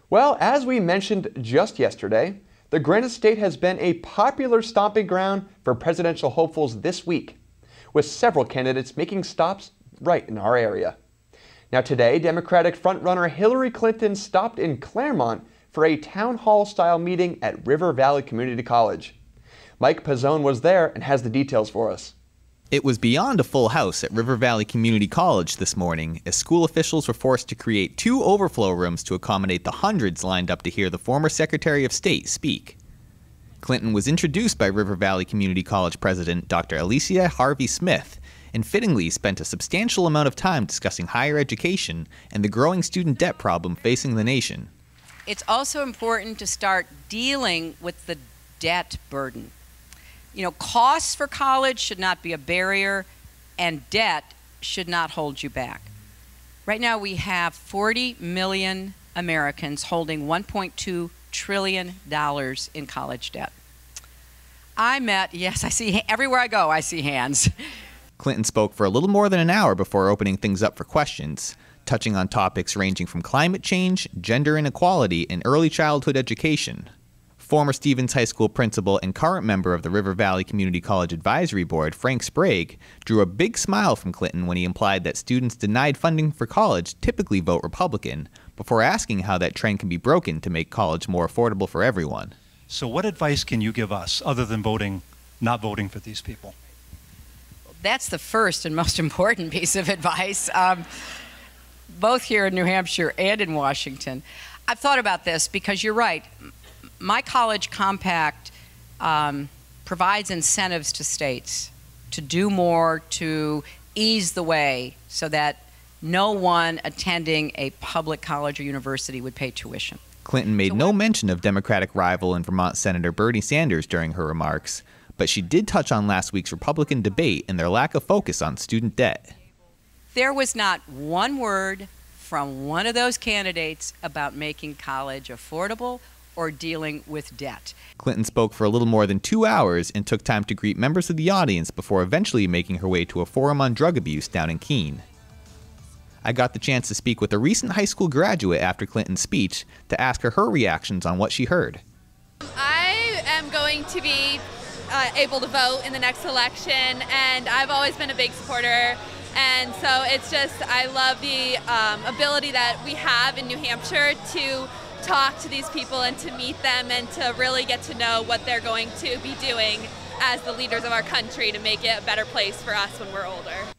Well, as we mentioned just yesterday, the Granite State has been a popular stomping ground for presidential hopefuls this week, with several candidates making stops right in our area. Now today, Democratic frontrunner Hillary Clinton stopped in Claremont for a town hall-style meeting at River Valley Community College. Mike Pizzone was there and has the details for us. It was beyond a full house at River Valley Community College this morning as school officials were forced to create 2 overflow rooms to accommodate the hundreds lined up to hear the former Secretary of State speak. Clinton was introduced by River Valley Community College President Dr. Alicia Harvey Smith and fittingly spent a substantial amount of time discussing higher education and the growing student debt problem facing the nation. It's also important to start dealing with the debt burden. You know, costs for college should not be a barrier, and debt should not hold you back. Right now we have 40 million Americans holding $1.2 trillion in college debt. Yes, I see, everywhere I go, I see hands. Clinton spoke for a little more than an hour before opening things up for questions, touching on topics ranging from climate change, gender inequality, and early childhood education. Former Stevens High School principal and current member of the River Valley Community College Advisory Board, Frank Sprague, drew a big smile from Clinton when he implied that students denied funding for college typically vote Republican, before asking how that trend can be broken to make college more affordable for everyone. So what advice can you give us other than not voting for these people? That's the first and most important piece of advice, both here in New Hampshire and in Washington. I've thought about this because you're right. My college compact provides incentives to states to do more to ease the way so that no one attending a public college or university would pay tuition. Clinton made no mention of Democratic rival and Vermont Senator Bernie Sanders during her remarks, but she did touch on last week's Republican debate and their lack of focus on student debt. There was not one word from one of those candidates about making college affordable or dealing with debt. Clinton spoke for a little more than 2 hours and took time to greet members of the audience before eventually making her way to a forum on drug abuse down in Keene. I got the chance to speak with a recent high school graduate after Clinton's speech to ask her reactions on what she heard. I am going to be able to vote in the next election, and I've always been a big supporter. And so it's just, I love the ability that we have in New Hampshire to talk to these people and to meet them and to really get to know what they're going to be doing as the leaders of our country to make it a better place for us when we're older.